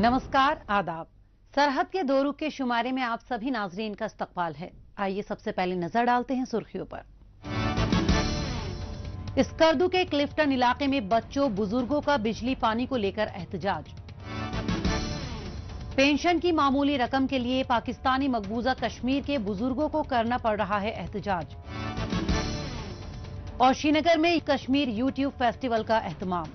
नमस्कार, आदाब। सरहद के दो रुख के शुमारे में आप सभी नाजरीन का इस्तकबाल है। आइए सबसे पहले नजर डालते हैं सुर्खियों पर। स्कर्दू के क्लिफ्टन इलाके में बच्चों बुजुर्गों का बिजली पानी को लेकर एहतजाज। पेंशन की मामूली रकम के लिए पाकिस्तानी मकबूजा कश्मीर के बुजुर्गों को करना पड़ रहा है एहतजाज। और श्रीनगर में कश्मीर यूट्यूब फेस्टिवल का एहतमाम।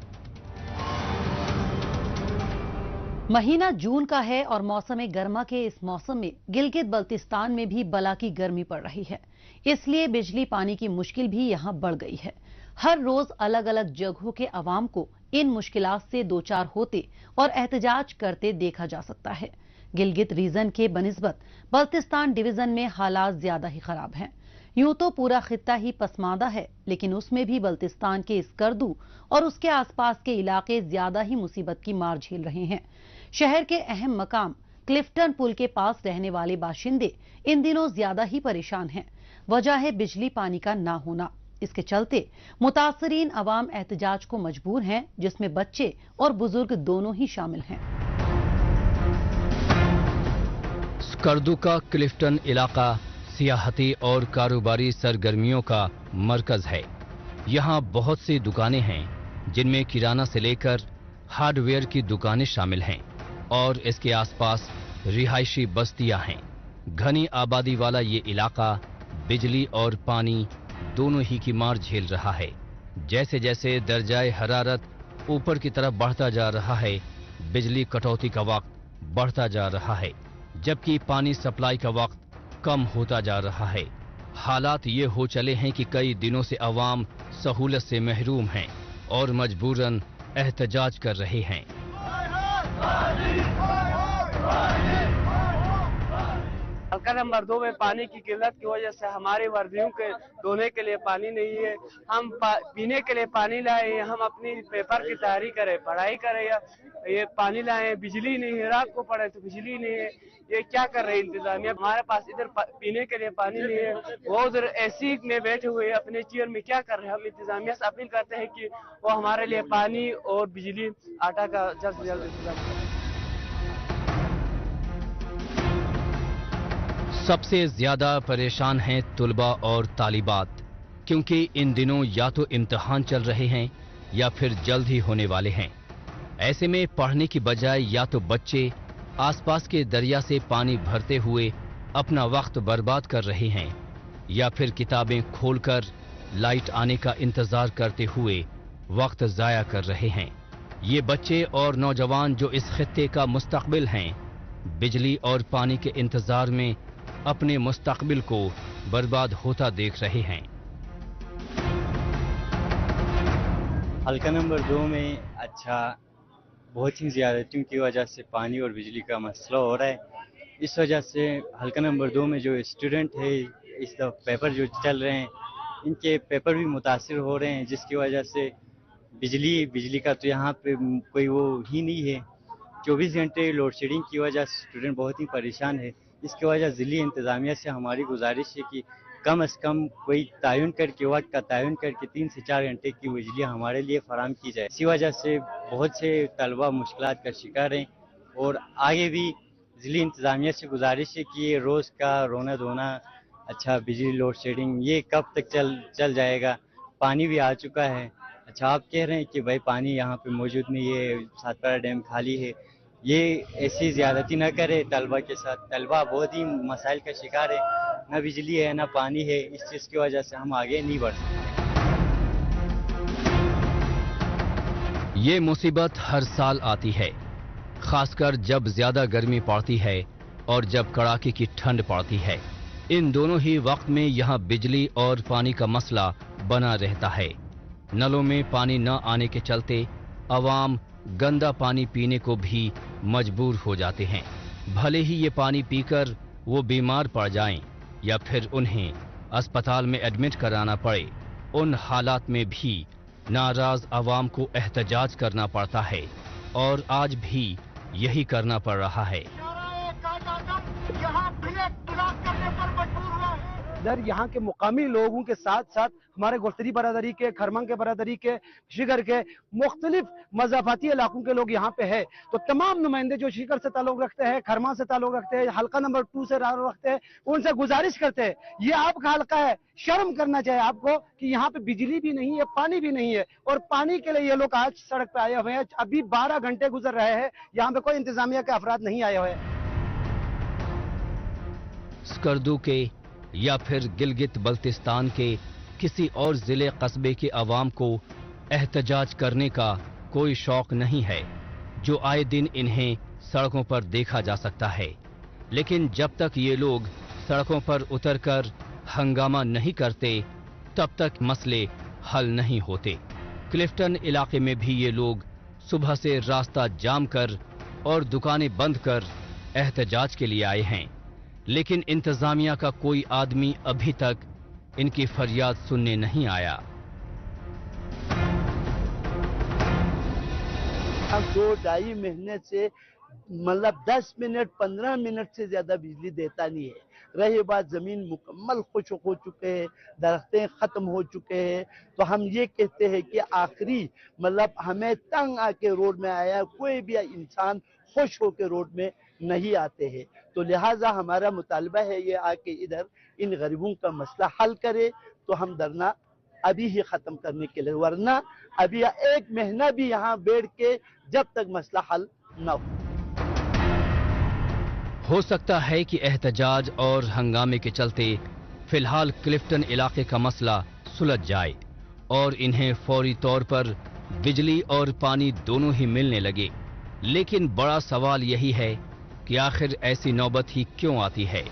महीना जून का है और मौसम गर्मा के इस मौसम में गिलगित बल्तिस्तान में भी बला की गर्मी पड़ रही है, इसलिए बिजली पानी की मुश्किल भी यहां बढ़ गई है। हर रोज अलग अलग जगहों के अवाम को इन मुश्किलात से दो चार होते और एहतजाज करते देखा जा सकता है। गिलगित रीजन के बनिस्बत बल्तिस्तान डिवीजन में हालात ज्यादा ही खराब हैं। यूं तो पूरा खित्ता ही पसमानदा है, लेकिन उसमें भी बल्तिस्तान के स्कर्दू और उसके आसपास के इलाके ज्यादा ही मुसीबत की मार झेल रहे हैं। शहर के अहम मकाम क्लिफ्टन पुल के पास रहने वाले बाशिंदे इन दिनों ज्यादा ही परेशान हैं। वजह है बिजली पानी का ना होना। इसके चलते मुतासरीन अवाम एहतजाज को मजबूर हैं, जिसमें बच्चे और बुजुर्ग दोनों ही शामिल हैं। स्कर्दू का क्लिफ्टन इलाका सियाहती और कारोबारी सरगर्मियों का मरकज है। यहाँ बहुत सी दुकानें हैं, जिनमें किराना से लेकर हार्डवेयर की दुकानें शामिल हैं और इसके आसपास रिहायशी बस्तियां हैं। घनी आबादी वाला ये इलाका बिजली और पानी दोनों ही की मार झेल रहा है। जैसे जैसे दर्जाए हरारत ऊपर की तरफ बढ़ता जा रहा है, बिजली कटौती का वक्त बढ़ता जा रहा है, जबकि पानी सप्लाई का वक्त कम होता जा रहा है। हालात ये हो चले हैं कि कई दिनों से अवाम सहूलत से महरूम हैं और मजबूरन एहतजाज कर रहे हैं। हल्का नंबर 2 में पानी की किल्लत की वजह से हमारे वर्दियों के धोने के लिए पानी नहीं है। हम पीने के लिए पानी लाए हैं, हम अपनी पेपर की तैयारी करें, पढ़ाई करें, या ये पानी लाए, बिजली नहीं है। रात को पढ़े तो बिजली नहीं है। ये क्या कर रहे हैं इंतजामिया? हमारे पास इधर पीने के लिए पानी नहीं है। वो उधर एसी में बैठे हुए अपने चेयर में क्या कर रहे हैं? हम इंतजामिया से अपील करते हैं कि वो हमारे लिए पानी और बिजली आटा का जल्द से जल्द इंतजाम करें। सबसे ज्यादा परेशान हैं तुलबा और तालिबात, क्योंकि इन दिनों या तो इम्तिहान चल रहे हैं या फिर जल्द ही होने वाले हैं। ऐसे में पढ़ने की बजाय या तो बच्चे आसपास के दरिया से पानी भरते हुए अपना वक्त बर्बाद कर रहे हैं, या फिर किताबें खोलकर लाइट आने का इंतजार करते हुए वक्त जाया कर रहे हैं। ये बच्चे और नौजवान जो इस खित्ते का मुस्तकबिल हैं, बिजली और पानी के इंतजार में अपने मुस्तकबिल को बर्बाद होता देख रहे हैं। हल्का नंबर 2 में बहुत ही ज़्यादतियों की वजह से पानी और बिजली का मसला हो रहा है। इस वजह से हल्का नंबर 2 में जो स्टूडेंट है, इस पेपर जो चल रहे हैं, इनके पेपर भी मुतासिर हो रहे हैं, जिसकी वजह से बिजली का तो यहाँ पे कोई वो ही नहीं है। 24 घंटे लोड शेडिंग की वजह से स्टूडेंट बहुत ही परेशान है। इसकी वजह ज़िली इंतज़ामिया से हमारी गुजारिश है कि कम से कम कोई तायुन करके, वक्त का तायुन करके 3 से 4 घंटे की बिजली हमारे लिए फराहम की जाए। इसी वजह से बहुत से तलबा मुश्किलात का शिकार हैं और आगे भी ज़िली इंतज़ामिया से गुजारिश है कि ये रोज़ का रोना धोना, बिजली लोड शेडिंग ये कब तक चल जाएगा। पानी भी आ चुका है। आप कह रहे हैं कि भाई पानी यहाँ पे मौजूद नहीं है, सातपारा डैम खाली है। ये ऐसी ज़्यादती न करे तलबा के साथ। तलबा बहुत ही मसाइल का शिकार है, ना बिजली है ना पानी है। इस चीज़ की वजह से हम आगे नहीं बढ़ सकते। ये मुसीबत हर साल आती है, खासकर जब ज्यादा गर्मी पड़ती है और जब कड़ाके की ठंड पड़ती है। इन दोनों ही वक्त में यहाँ बिजली और पानी का मसला बना रहता है। नलों में पानी न आने के चलते अवाम गंदा पानी पीने को भी मजबूर हो जाते हैं। भले ही ये पानी पीकर वो बीमार पड़ जाएं या फिर उन्हें अस्पताल में एडमिट कराना पड़े, उन हालात में भी नाराज अवाम को एहतजाज करना पड़ता है और आज भी यही करना पड़ रहा है। इधर यहाँ के मुकामी लोगों के साथ साथ हमारे गोश्तरी बरादरी के, खरमंग के बरादरी के, शिगर के मुख्तलिफ मज़ाफ़ाती इलाकों के लोग यहाँ पे है। तो तमाम नुमाइंदे जो शिगर से ताल्लुक़ रखते हैं, खरमा से ताल्लुक़ रखते हैं, हल्का नंबर 2 से ताल्लुक़ रखते हैं, उनसे गुजारिश करते हैं, ये आपका हल्का है, शर्म करना चाहिए आपको कि यहाँ पे बिजली भी नहीं है, पानी भी नहीं है, और पानी के लिए ये लोग आज सड़क पे आए हुए हैं। अभी 12 घंटे गुजर रहे हैं, यहाँ पे कोई इंतजामिया के अफराद नहीं आए हुए हैं। स्कर्दू के या फिर गिलगित बल्तिस्तान के किसी और जिले कस्बे के अवाम को एहतजाज करने का कोई शौक नहीं है, जो आए दिन इन्हें सड़कों पर देखा जा सकता है। लेकिन जब तक ये लोग सड़कों पर उतरकर हंगामा नहीं करते, तब तक मसले हल नहीं होते। क्लिफ्टन इलाके में भी ये लोग सुबह से रास्ता जाम कर और दुकानें बंद कर एहतजाज के लिए आए हैं, लेकिन इंतजामिया का कोई आदमी अभी तक इनकी फरियाद सुनने नहीं आया। अब 2-2.5 महीने से मतलब 10 मिनट 15 मिनट से ज्यादा बिजली देता नहीं है। रही बात जमीन मुकम्मल खुश्क हो चुके हैं, दरख्तें खत्म हो चुके हैं, तो हम ये कहते हैं कि आखिरी मतलब हमें तंग आके रोड में आया, कोई भी इंसान खुश होकर रोड में नहीं आते हैं। तो लिहाजा हमारा मुतालबा है ये आके इधर इन गरीबों का मसला हल करे, तो हम धरना अभी ही खत्म करने के लिए, वरना अभी 1 महीना भी यहाँ बैठ के जब तक मसला हल न हो सकता है कि एहतजाज और हंगामे के चलते फिलहाल क्लिफ्टन इलाके का मसला सुलझ जाए और इन्हें फौरी तौर पर बिजली और पानी दोनों ही मिलने लगे। लेकिन बड़ा सवाल यही है कि आखिर ऐसी नौबत ही क्यों आती है,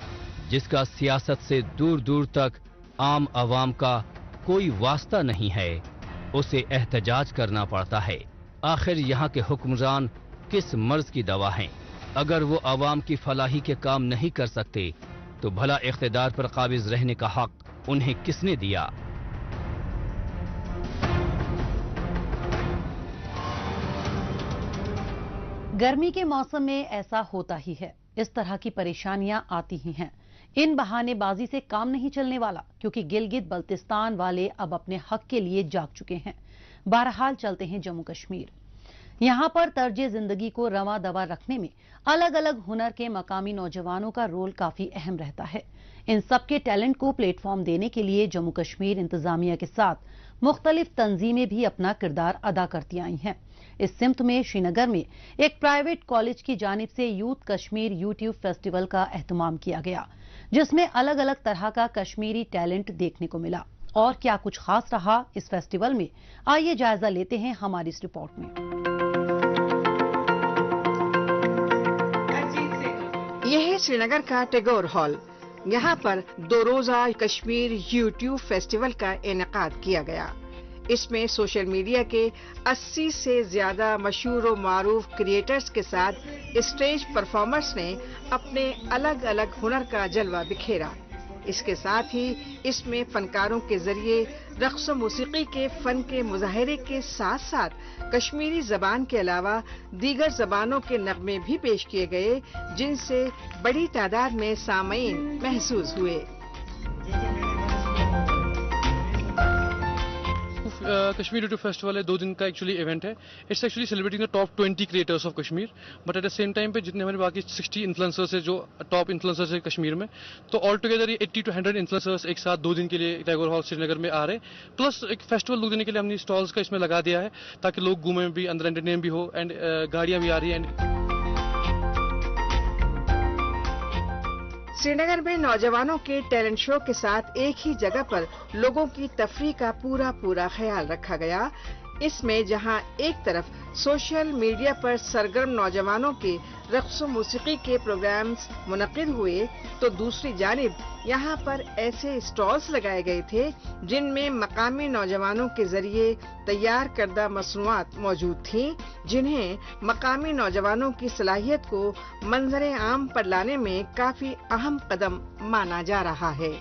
जिसका सियासत से दूर दूर तक आम आवाम का कोई वास्ता नहीं है, उसे एहतजाज करना पड़ता है। आखिर यहाँ के हुक्मरान किस मर्ज की दवा हैं? अगर वो आवाम की फलाही के काम नहीं कर सकते, तो भला इख्तिदार पर काबिज रहने का हक उन्हें किसने दिया? गर्मी के मौसम में ऐसा होता ही है, इस तरह की परेशानियां आती ही हैं। इन बहानेबाजी से काम नहीं चलने वाला, क्योंकि गिलगित बल्तिस्तान वाले अब अपने हक के लिए जाग चुके हैं। बहरहाल चलते हैं जम्मू कश्मीर। यहाँ पर तर्जे जिंदगी को रवा दवा रखने में अलग अलग हुनर के मकामी नौजवानों का रोल काफी अहम रहता है। इन सबके टैलेंट को प्लेटफॉर्म देने के लिए जम्मू कश्मीर इंतजामिया के साथ मुख्तलिफ तंजीमें भी अपना किरदार अदा करती आई हैं। इस सिमत में श्रीनगर में एक प्राइवेट कॉलेज की जानिब से यूथ कश्मीर यूट्यूब फेस्टिवल का एहतमाम किया गया, जिसमें अलग अलग तरह का कश्मीरी टैलेंट देखने को मिला। और क्या कुछ खास रहा इस फेस्टिवल में, आइए जायजा लेते हैं हमारी इस रिपोर्ट में। यह है श्रीनगर का टैगोर हॉल। यहाँ पर 2 रोजा कश्मीर यूट्यूब फेस्टिवल का इनेकाद किया गया। इसमें सोशल मीडिया के 80 से ज्यादा मशहूर और मारूफ क्रिएटर्स के साथ स्टेज परफॉर्मर्स ने अपने अलग अलग हुनर का जलवा बिखेरा। इसके साथ ही इसमें फनकारों के जरिए रक्स और मौसीकी के फन के मुजाहरे के साथ साथ कश्मीरी जबान के अलावा दीगर जबानों के नगमे भी पेश किए गए, जिनसे बड़ी तादाद में सामीन महसूस हुए। कश्मीर यूट्यूब फेस्टिवल है, 2 दिन का एक्चुअली इवेंट है। It's actually celebrating the top 20 creators of Kashmir, but at the same time पे जितने हमारे बाकी 60 इन्फ्लुएंसर्स है जो टॉप इन्फ्लुएंसर्स है कश्मीर में, तो ऑल टुगेदर ये 80 to 100 इन्फ्लुएंसर्स एक साथ 2 दिन के लिए टैगोर हॉल श्रीनगर में आ रहे हैं। प्लस एक फेस्टिवल लुक देने के लिए हमने स्टॉल्स का इसमें लगा दिया है, ताकि लोग घूमें भी, अंदर एंटरटेन भी हो, एंड गाड़ियां भी आ रही हैं। श्रीनगर में नौजवानों के टैलेंट शो के साथ एक ही जगह पर लोगों की तफरीह का पूरा ख्याल रखा गया। इसमें जहां एक तरफ सोशल मीडिया पर सरगर्म नौजवानों के रक्स और मौसीकी के प्रोग्राम्स मुनक्किद हुए, तो दूसरी जानिब यहां पर ऐसे स्टॉल्स लगाए गए थे जिनमें मकामी नौजवानों के जरिए तैयार करदा मसनूआत मौजूद थीं, जिन्हें मकामी नौजवानों की सलाहियत को मंजर आम पर लाने में काफी अहम कदम माना जा रहा है।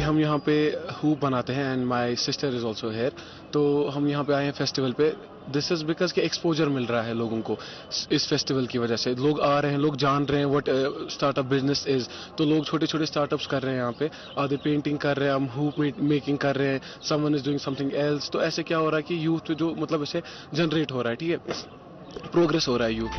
ہم یہاں پہ ہوپ بناتے ہیں and my sister is also hair. تو ہم یہاں پہ آئے ہیں فیسٹیول پہ. دس از بیکاز کہ ایکسپوجر مل رہا ہے لوگوں کو اس فیسٹیول کی وجہ سے. لوگ آ رہے ہیں, لوگ جان رہے ہیں what start up business is. تو لوگ چھوٹے چھوٹے اسٹارٹ اپس کر رہے ہیں یہاں پہ. آدھے پینٹنگ کر رہے ہیں, ہم ہوپ میکنگ کر رہے ہیں, someone is doing something else. تو ایسے کیا ہو رہا ہے کہ یوتھ جو مطلب اسے جنریٹ ہو رہا ہے, ٹھیک ہے, پروگرس ہو رہا ہے یوتھ.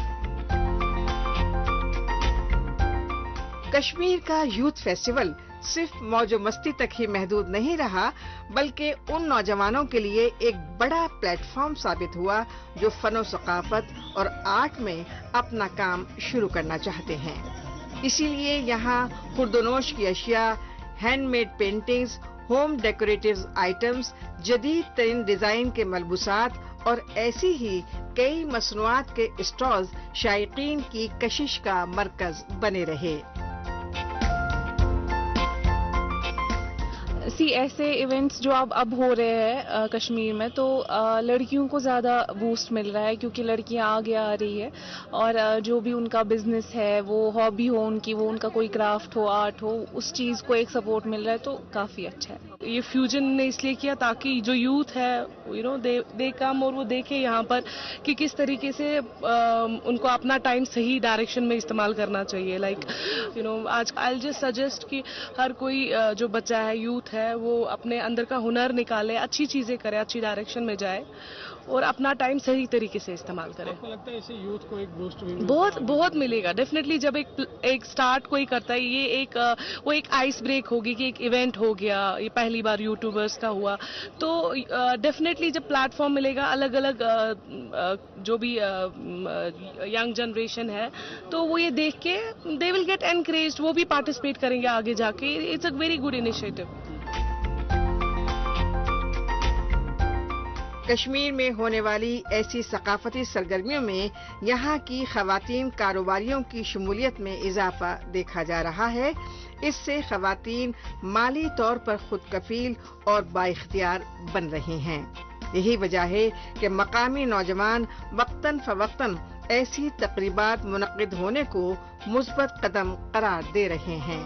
کشمیر کا یوتھ فیسٹیول صرف موج و مستی تک ہی محدود نہیں رہا بلکہ ان نوجوانوں کے لیے ایک بڑا پلیٹ فارم ثابت ہوا جو فن و ثقافت اور آرٹ میں اپنا کام شروع کرنا چاہتے ہیں. اسی لیے یہاں خوردونوش کی اشیاء, hand made paintings, home decorative items, جدید ترین ڈیزائن کے ملبوسات اور ایسی ہی کئی مصنوعات کے اسٹالز شائقین کی کشش کا مرکز بنے رہے. ایسے ایونٹس جو اب ہو رہے ہیں کشمیر میں, تو لڑکیوں کو زیادہ بوسٹ مل رہا ہے کیونکہ لڑکیاں آگے آ رہی ہے اور جو بھی ان کا بزنس ہے, وہ ہابی ہو ان کی, وہ ان کا کوئی کرافٹ ہو, آرٹ ہو, اس چیز کو ایک سپورٹ مل رہا ہے, تو کافی اچھا ہے. یہ فیوژن نے اس لیے کیا تاکہ جو یوتھ ہے دے کم اور وہ دیکھے یہاں پر کہ کس طریقے سے ان کو اپنا ٹائم صحیح ڈائریکشن میں استعمال کرنا چاہیے. لائک آج آئی جسٹ سجیسٹ کہ ہر کوئی جو بچہ ہے, یوتھ ہے, وہ اپنے اندر کا ہنر نکالے, اچھی چیزیں کرے, اچھی ڈائریکشن میں جائے اور اپنا ٹائم صحیح طریقے سے استعمال کرے. آپ کو لگتا ہے اسے یوتھ کو ایک بوسٹ بہت ملے گا ڈیفینیٹلی. جب ایک سٹارٹ کوئی کرتا ہے, یہ وہ ایک آئس بریک ہوگی کہ ایک ایونٹ ہو گیا, یہ پہلی بار یوٹیوبرس کا ہوا, تو ڈیفینیٹلی جب پلیٹ فارم ملے گا الگ الگ جو بھی ینگ جنریشن ہے, تو وہ یہ دیکھ کے دے ول گیٹ انکریجڈ, وہ بھی پارٹیسپیٹ کریں گے آگے جا کے. It's a very good initiative. Kashmir میں ہونے والی ایسی ثقافتی سرگرمیوں میں یہاں کی خواتین کاروباریوں کی شمولیت میں اضافہ دیکھا جا رہا ہے. اس سے خواتین مالی طور پر خود کفیل اور بااختیار بن رہی ہیں. یہی وجہ ہے کہ مقامی نوجوان وقتاً فوقتاً ایسی تقریبات منعقد ہونے کو مثبت قدم قرار دے رہے ہیں.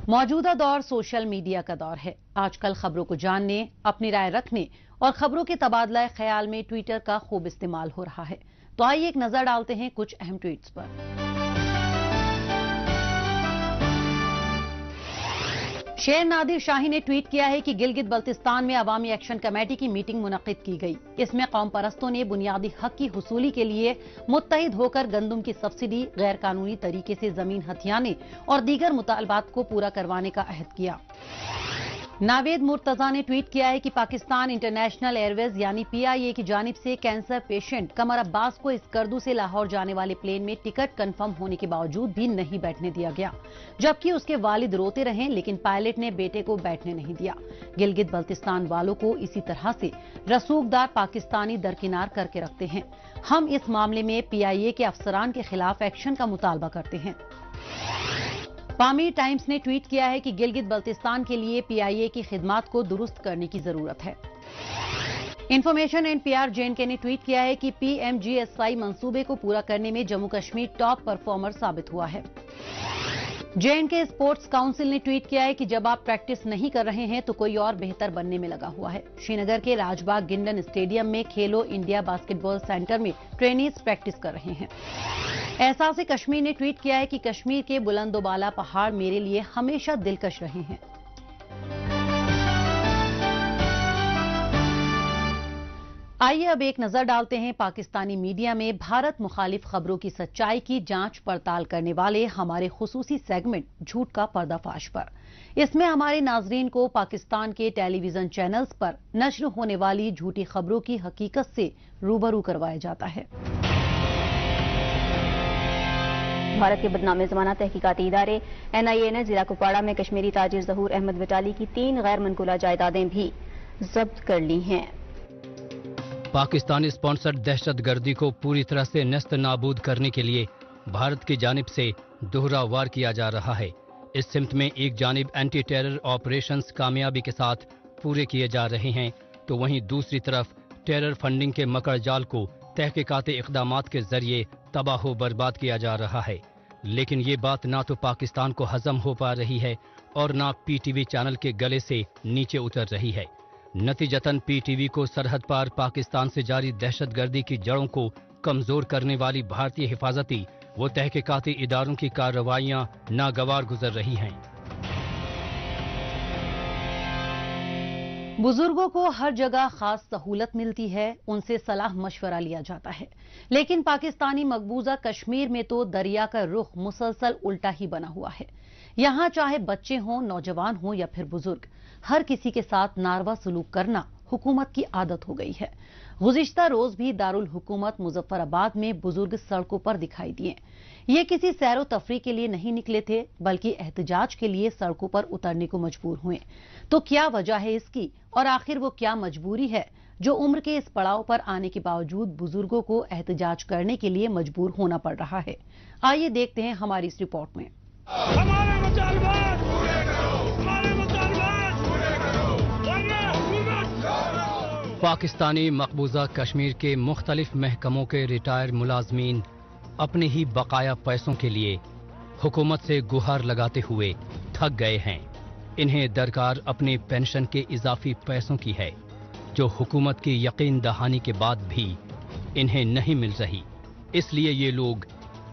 موجودہ دور سوشل میڈیا کا دور ہے. آج کل خبروں کو جاننے, اپنی رائے رکھنے اور خبروں کے تبادلہ خیال میں ٹویٹر کا خوب استعمال ہو رہا ہے. تو آئیے ایک نظر ڈالتے ہیں کچھ اہم ٹویٹس پر. شیر نادر شاہی نے ٹویٹ کیا ہے کہ گلگت بلتستان میں عوامی ایکشن کمیٹی کی میٹنگ منعقد کی گئی. اس میں قوم پرستوں نے بنیادی حق کی حصولی کے لیے متحد ہو کر گندم کی سبسڈی, غیر قانونی طریقے سے زمین ہتھیانے اور دیگر مطالبات کو پورا کروانے کا عہد کیا. ناوید مرتضی نے ٹویٹ کیا ہے کہ پاکستان انٹرنیشنل ایئر ویز یعنی PIA کی جانب سے کینسر پیشنٹ قمر عباس کو اسکردو سے لاہور جانے والے پلین میں ٹکٹ کنفرم ہونے کے باوجود بھی نہیں بیٹھنے دیا گیا, جبکہ اس کے والد روتے رہے لیکن پائلٹ نے بیٹے کو بیٹھنے نہیں دیا. گلگت بلتستان والوں کو اسی طرح سے رسوخدار پاکستانی درکنار کر کے رکھتے ہیں. ہم اس معاملے میں PIA کے افسران کے خلاف ایکشن کا مطالبہ کرتے ہیں. پامیر ٹائمز نے ٹویٹ کیا ہے کہ گلگت بلتستان کے لیے PIA کی خدمات کو درست کرنے کی ضرورت ہے. انفارمیشن اینڈ PR JNK نے ٹویٹ کیا ہے کہ PMGSY منصوبے کو پورا کرنے میں جموں کشمیر ٹاپ پرفارمر ثابت ہوا ہے. JNK اسپورٹس کاؤنسل نے ٹویٹ کیا ہے کہ جب آپ پریکٹس نہیں کر رہے ہیں تو کوئی اور بہتر بننے میں لگا ہوا ہے. شری نگر کے راج باغ گنڈن اسٹیڈیم میں کھیلو انڈیا باسکٹ بال سینٹر میں ٹرینیز پریکٹس کر رہے ہیں. احساس کشمیر نے ٹویٹ کیا ہے کہ کشمیر کے بلند و بالا پہاڑ میرے لیے ہمیشہ دلکش رہے ہیں. آئیے اب ایک نظر ڈالتے ہیں پاکستانی میڈیا میں بھارت مخالف خبروں کی سچائی کی جانچ پڑتال کرنے والے ہمارے خصوصی سیگمنٹ جھوٹ کا پردہ فاش پر. اس میں ہمارے ناظرین کو پاکستان کے ٹیلی ویژن چینلز پر نشر ہونے والی جھوٹی خبروں کی حقیقت سے روبرو کروایا جاتا ہے. بھارت کے بدنام زمانہ تحقیقاتی ادارے NIA نے ضلع کپواڑہ میں کشمیری تاجر ظہور احمد وٹالی کی 3 غیر منقولہ جائیدادیں بھی ضبط کر لی ہیں. پاکستانی اسپانسرڈ دہشت گردی کو پوری طرح سے نیست نابود کرنے کے لیے بھارت کی جانب سے دوہرا وار کیا جا رہا ہے. اس سمت میں ایک جانب اینٹی ٹیرر آپریشنز کامیابی کے ساتھ پورے کیے جا رہے ہیں تو وہیں دوسری طرف ٹیرر فنڈنگ کے مکڑ جال کو तहकीकाती इक़दामात के जरिए तबाह व बर्बाद किया जा रहा है। लेकिन ये बात ना तो पाकिस्तान को हजम हो पा रही है और ना पीटीवी चैनल के गले से नीचे उतर रही है। नतीजतन पीटीवी को सरहद पार पाकिस्तान से जारी दहशतगर्दी की जड़ों को कमजोर करने वाली भारतीय हिफाजती व तहकीकाती इदारों की कार्रवाइयां नागवार गुजर रही हैं। बुजुर्गों को हर जगह खास सहूलत मिलती है, उनसे सलाह मशवरा लिया जाता है, लेकिन पाकिस्तानी मकबूजा कश्मीर में तो दरिया का रुख मुसलसल उल्टा ही बना हुआ है। यहाँ चाहे बच्चे हों, नौजवान हों या फिर बुजुर्ग, हर किसी के साथ नारवा सलूक करना हुकूमत की आदत हो गई है। गुज़िश्ता रोज भी दारुल हुकूमत मुजफ्फराबाद में बुजुर्ग सड़कों पर दिखाई दिए। ये किसी सैरो तफरी के लिए नहीं निकले थे, बल्कि एहतजाज के लिए सड़कों पर उतरने को मजबूर हुए। तो क्या वजह है इसकी, और आखिर वो क्या मजबूरी है जो उम्र के इस पड़ाव पर आने के बावजूद बुजुर्गों को एहतजाज करने के लिए मजबूर होना पड़ रहा है? आइए देखते हैं हमारी इस रिपोर्ट में। पाकिस्तानी मकबूजा कश्मीर के मुख्तलिफ महकमों के रिटायर मुलाजमीन अपने ही बकाया पैसों के लिए हुकूमत से गुहार लगाते हुए थक गए हैं। इन्हें दरकार अपने पेंशन के इजाफी पैसों की है, जो हुकूमत की यकीन दहानी के बाद भी इन्हें नहीं मिल रही। इसलिए ये लोग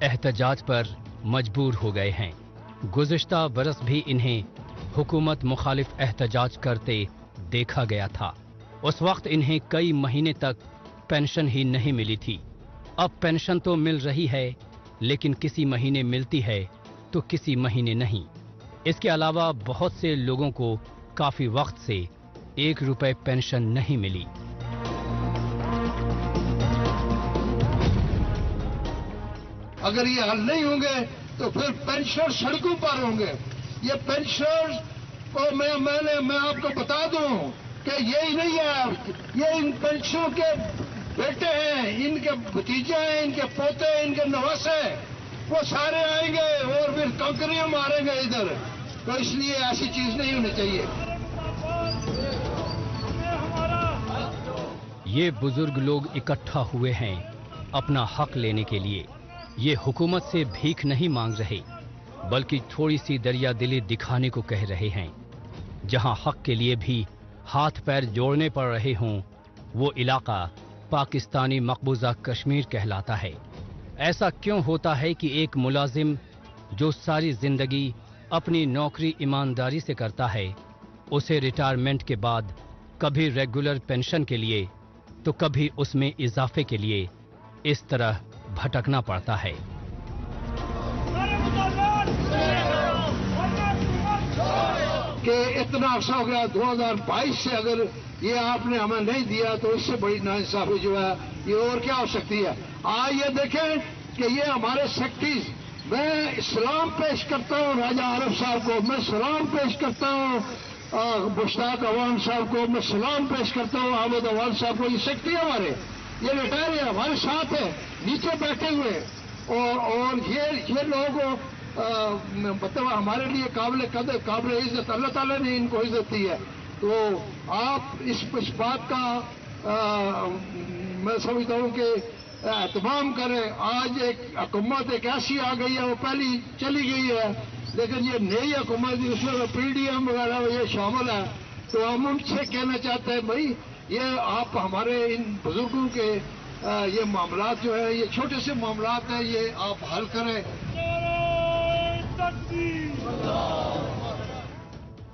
एहतजाज पर मजबूर हो गए हैं। गुज़िश्ता बरस भी इन्हें हुकूमत मुखालिफ एहतजाज करते देखा गया था। उस वक्त इन्हें कई महीने तक पेंशन ही नहीं मिली थी। अब पेंशन तो मिल रही है, लेकिन किसी महीने मिलती है तो किसी महीने नहीं। इसके अलावा बहुत से लोगों को काफी वक्त से 1 रुपए पेंशन नहीं मिली। अगर ये हल नहीं होंगे तो फिर पेंशनर सड़कों पर होंगे। ये पेंशनर को मैं आपको बता दूं कि यही नहीं है, ये इन पेंशनों के बेटे हैं, इनके भतीजे हैं, इनके पोते हैं, इनके नवासे, वो सारे आएंगे और फिर कंकरियां मारेंगे इधर। तो इसलिए ऐसी चीज नहीं होनी चाहिए। ये बुजुर्ग लोग इकट्ठा हुए हैं अपना हक लेने के लिए। ये हुकूमत से भीख नहीं मांग रहे, बल्कि थोड़ी सी दरिया दिली दिखाने को कह रहे हैं। जहां हक के लिए भी हाथ पैर जोड़ने पड़ रहे हों, वो इलाका पाकिस्तानी मकबूजा कश्मीर कहलाता है। ऐसा क्यों होता है कि एक मुलाजिम जो सारी जिंदगी अपनी नौकरी ईमानदारी से करता है, उसे रिटायरमेंट के बाद कभी रेगुलर पेंशन के लिए तो कभी उसमें इजाफे के लिए इस तरह भटकना पड़ता है। कि इतना अरसा हो गया 2022 से, अगर ये आपने हमें नहीं दिया तो इससे बड़ी नाइंसाफी जो है ये और क्या हो सकती है। आज ये देखें कि ये हमारे सेक्रेटरीज, मैं सलाम पेश करता हूँ राजा आरफ साहब को, मैं सलाम पेश करता हूँ मुश्ताक अवान साहब को, मैं सलाम पेश करता हूँ अहमद अवान साहब को। ये सेक्रेटरी हमारे, ये रिटायर है, हमारे साथ है, नीचे बैठे हुए। और ये लोग मतलब हमारे लिए काबिल कदर, काबिल इज्जत, अल्लाह ताला ने इनको इज्जत दी है। तो आप इस बात का मैं समझता हूँ कि एहतमाम करें। आज एक हुकूमत एक ऐसी आ गई है, वो पहली चली गई है, लेकिन ये नई हुकूमत उसमें पीडीएम वगैरह ये शामिल है। तो हम उनसे कहना चाहते हैं, भाई ये आप हमारे इन बुजुर्गों के ये मामलात जो है, ये छोटे से मामलात हैं, ये आप हल करें।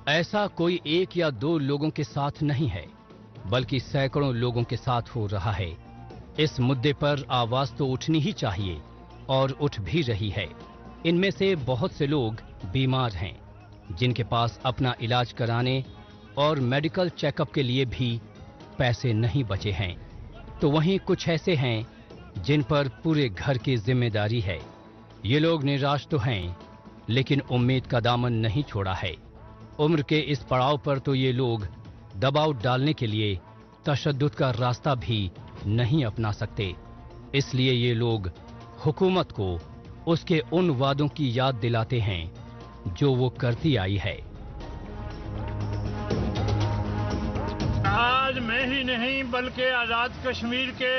ऐसा कोई 1 या 2 लोगों के साथ नहीं है, बल्कि सैकड़ों लोगों के साथ हो रहा है। इस मुद्दे पर आवाज तो उठनी ही चाहिए और उठ भी रही है। इनमें से बहुत से लोग बीमार हैं, जिनके पास अपना इलाज कराने और मेडिकल चेकअप के लिए भी पैसे नहीं बचे हैं। तो वहीं कुछ ऐसे हैं जिन पर पूरे घर की जिम्मेदारी है। ये लोग निराश तो हैं, लेकिन उम्मीद का दामन नहीं छोड़ा है। उम्र के इस पड़ाव पर तो ये लोग दबाव डालने के लिए तशद्दुद का रास्ता भी नहीं अपना सकते। इसलिए ये लोग हुकूमत को उसके उन वादों की याद दिलाते हैं जो वो करती आई है। आज मैं ही नहीं बल्कि आज़ाद कश्मीर के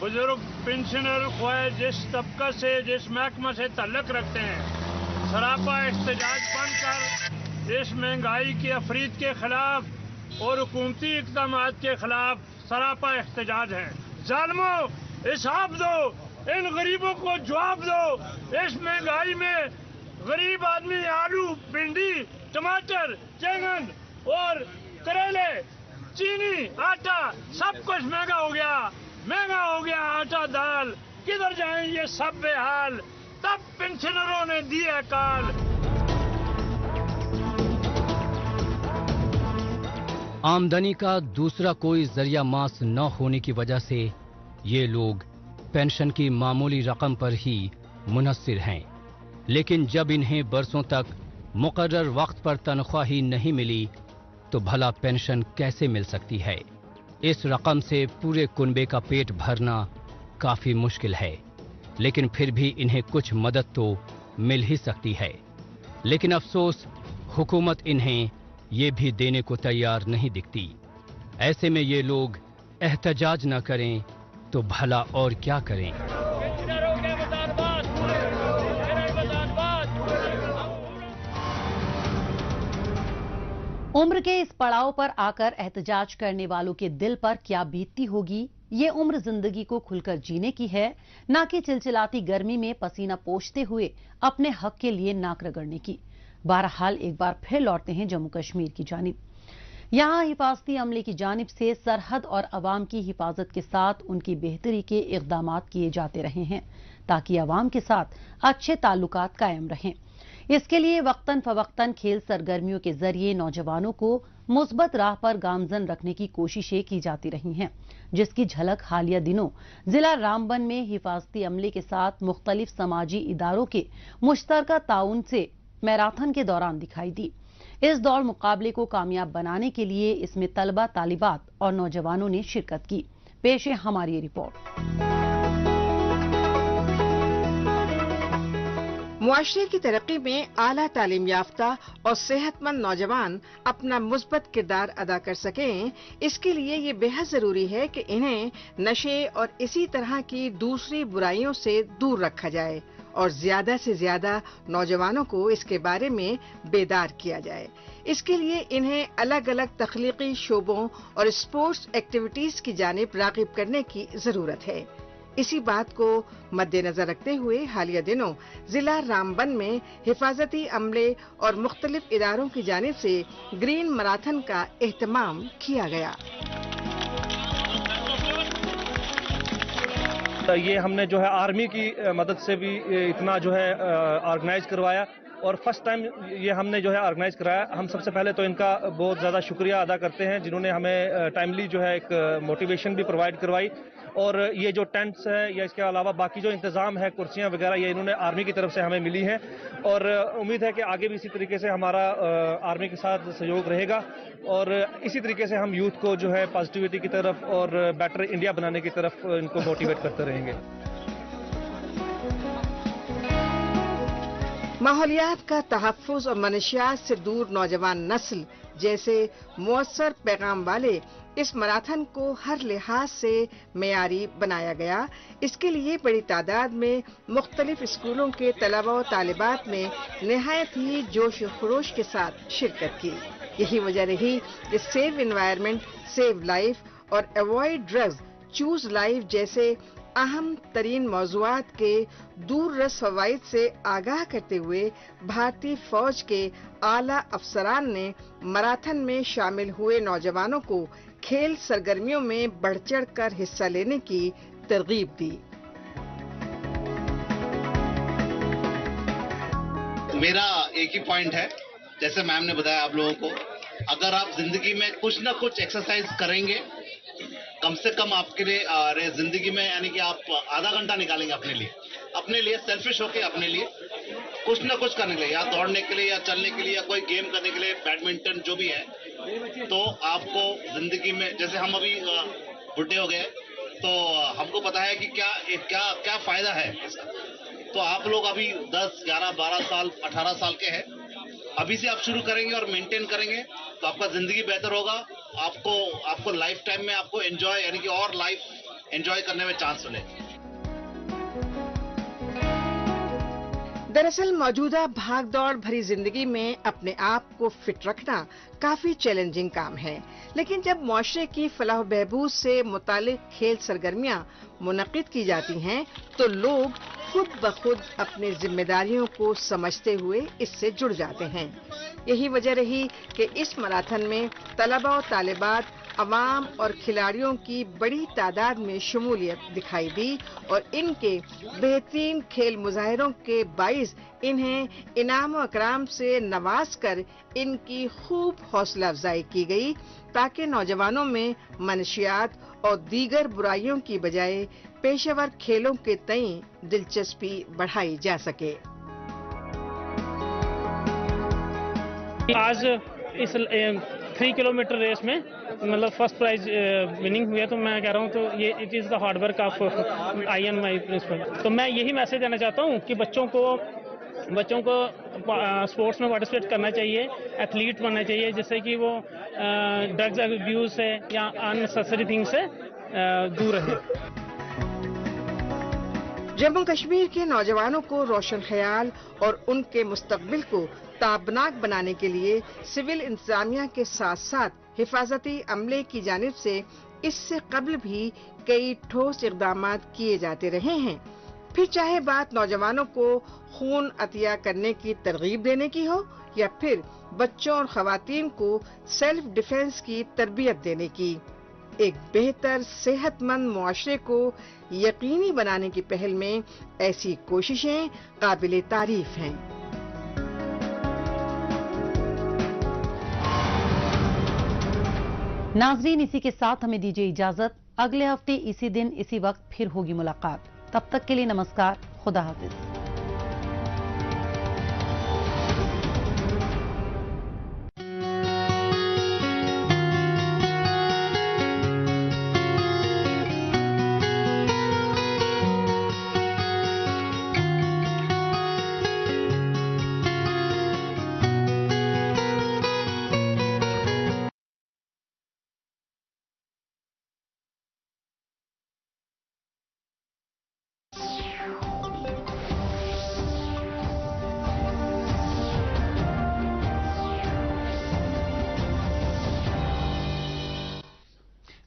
बुजुर्ग पेंशनर ख्वाह जिस तबका से जिस महकमा से तल्लक रखते हैं सरापा एहतजाज बनकर इस महंगाई की अफरीद के खिलाफ और हुकूमती इक़दाम के खिलाफ सरापा एहतजाज है। जालिमों हिसाब दो, इन गरीबों को जवाब दो। इस महंगाई में गरीब आदमी आलू, भिंडी, टमाटर, बैंगन और करेले, चीनी, आटा सब कुछ महंगा हो गया आटा दाल। किधर जाएं ये सब बेहाल, तब पेंशनरों ने दिया काल। आमदनी का दूसरा कोई जरिया मास न होने की वजह से ये लोग पेंशन की मामूली रकम पर ही मुनस्सिर हैं। लेकिन जब इन्हें बरसों तक मुकर्रर वक्त पर तनख्वाह ही नहीं मिली तो भला पेंशन कैसे मिल सकती है। इस रकम से पूरे कुनबे का पेट भरना काफी मुश्किल है, लेकिन फिर भी इन्हें कुछ मदद तो मिल ही सकती है। लेकिन अफसोस हुकूमत इन्हें ये भी देने को तैयार नहीं दिखती। ऐसे में ये लोग एहतजाज न करें तो भला और क्या करें। उम्र के इस पड़ाव पर आकर एहतजाज करने वालों के दिल पर क्या बीतती होगी। ये उम्र जिंदगी को खुलकर जीने की है, ना कि चिलचिलाती गर्मी में पसीना पोंछते हुए अपने हक के लिए नाक रगड़ने की। बहरहाल एक बार फिर लौटते हैं जम्मू कश्मीर की जानिब। यहाँ हिफाजती अमले की जानिब से सरहद और अवाम की हिफाजत के साथ उनकी बेहतरी के इक़दामात किए जाते रहे हैं ताकि अवाम के साथ अच्छे ताल्लुकात कायम रहें। इसके लिए वक्तन फवक्तन खेल सरगर्मियों के जरिए नौजवानों को मुस्बत राह पर गामजन रखने की कोशिशें की जाती रही हैं, जिसकी झलक हालिया दिनों जिला रामबन में हिफाजती अमले के साथ मुख्तलिफ समाजी इदारों के मुश्तरका ताउन से मैराथन के दौरान दिखाई दी। इस दौड़ मुकाबले को कामयाब बनाने के लिए इसमें तलबा, तालिबात और नौजवानों ने शिरकत की। पेश है हमारी ये रिपोर्ट। मुआशरे की तरक्की में आला तालीम याफ्ता और सेहतमंद नौजवान अपना मुस्बत किरदार अदा कर सकें, इसके लिए ये बेहद जरूरी है कि इन्हें नशे और इसी तरह की दूसरी बुराइयों से दूर रखा जाए और ज्यादा से ज्यादा नौजवानों को इसके बारे में बेदार किया जाए। इसके लिए इन्हें अलग अलग तख्लीकी शोबों और स्पोर्ट्स एक्टिविटीज की जानिब राग़िब करने की जरूरत है। इसी बात को मद्देनजर रखते हुए हालिया दिनों जिला रामबन में हिफाजती अमले और मुख्तलिफ इदारों की जानिब से ग्रीन मैराथन का एहतमाम किया गया। ये हमने जो है आर्मी की मदद से भी इतना जो है ऑर्गेनाइज करवाया और फर्स्ट टाइम ये हमने जो है ऑर्गेनाइज कराया। हम सबसे पहले तो इनका बहुत ज़्यादा शुक्रिया अदा करते हैं जिन्होंने हमें टाइमली जो है एक मोटिवेशन भी प्रोवाइड करवाई। और ये जो टेंट्स है या इसके अलावा बाकी जो इंतज़ाम है, कुर्सियां वगैरह, ये इन्होंने आर्मी की तरफ से हमें मिली हैं और उम्मीद है कि आगे भी इसी तरीके से हमारा आर्मी के साथ सहयोग रहेगा और इसी तरीके से हम यूथ को जो है पॉजिटिविटी की तरफ और बेटर इंडिया बनाने की तरफ इनको मोटिवेट करते रहेंगे। माहौलियात का तहफ़्फ़ुज़ और मनशियात से दूर नौजवान नस्ल जैसे मुअस्सर पैगाम वाले इस मैराथन को हर लिहाज से मेयारी बनाया गया। इसके लिए बड़ी तादाद में मुख्तलिफ स्कूलों के तलबा और तालिबात ने निहायत ही जोश खरोश के साथ शिरकत की। यही वजह रही कि सेव एनवायरनमेंट, सेव लाइफ और अवॉइड ड्रग्स, चूज लाइफ जैसे अहम तरीन मौज़ूआत के दूररस फवाइद से आगाह करते हुए भारतीय फौज के आला अफसरान ने मैराथन में शामिल हुए नौजवानों को खेल सरगर्मियों में बढ़ चढ़ कर हिस्सा लेने की तरगीब दी। मेरा एक ही पॉइंट है, जैसे मैम ने बताया आप लोगों को, अगर आप जिंदगी में कुछ ना कुछ एक्सरसाइज करेंगे, कम से कम आपके लिए जिंदगी में, यानी कि आप आधा घंटा निकालेंगे अपने लिए सेल्फिश होके अपने लिए कुछ ना कुछ करने के लिए, या दौड़ने के लिए या चलने के लिए या कोई गेम करने के लिए, बैडमिंटन जो भी है, तो आपको जिंदगी में, जैसे हम अभी बुढ़े हो गए तो हमको पता है कि क्या फायदा है इसका। तो आप लोग अभी 10, 11, 12 साल, 18 साल के हैं, अभी से आप शुरू करेंगे और मेंटेन करेंगे तो आपका जिंदगी बेहतर होगा। आपको लाइफ टाइम में आपको एंजॉय, यानी कि और लाइफ एंजॉय करने में चांस मिले। दरअसल मौजूदा भागदौड़ भरी जिंदगी में अपने आप को फिट रखना काफी चैलेंजिंग काम है, लेकिन जब मुआशरे की फलाह बहबूद से मुतालिक खेल सरगर्मियां मुनक्किद की जाती हैं तो लोग खुद ब खुद अपनी जिम्मेदारियों को समझते हुए इससे जुड़ जाते हैं। यही वजह रही कि इस मैराथन में तलबा और तालिबात, अवाम और खिलाड़ियों की बड़ी तादाद में शमूलियत दिखाई दी और इनके बेहतरीन खेल मुजाहिरों के बाइस इन्हें इनाम और इकराम से नवाज कर इनकी खूब हौसला अफजाई की गई ताकि नौजवानों में मनशियात और दीगर बुराइयों की बजाय पेशेवर खेलों के तई दिलचस्पी बढ़ाई जा सके। आज इस 3 किलोमीटर रेस में मतलब फर्स्ट प्राइज विनिंग हुई है, तो मैं कह रहा हूँ तो ये it is the hard work of I and my principal. तो मैं यही मैसेज देना चाहता हूँ कि बच्चों को स्पोर्ट्स में पार्टिसिपेट करना चाहिए, एथलीट बनना चाहिए, जिससे कि वो ड्रग्स अब्यूज से या अननेसेसरी थिंग से दूर रहे। जम्मू कश्मीर के नौजवानों को रोशन ख्याल और उनके मुस्तकबिल को ताबनाक बनाने के लिए सिविल इंतजामिया के साथ साथ हिफाजती अमले की जानिब से इससे कबल भी कई ठोस इक़दाम किए जाते रहे हैं। फिर चाहे बात नौजवानों को खून अतिया करने की तरगीब देने की हो या फिर बच्चों और खवातीन को सेल्फ डिफेंस की तरबियत देने की, एक बेहतर सेहतमंद मुआशरे को यकीनी बनाने की पहल में ऐसी कोशिशें काबिले तारीफ हैं। नाजरीन, इसी के साथ हमें दीजिए इजाजत। अगले हफ्ते इसी दिन इसी वक्त फिर होगी मुलाकात। तब तक के लिए नमस्कार, खुदा हाफिज।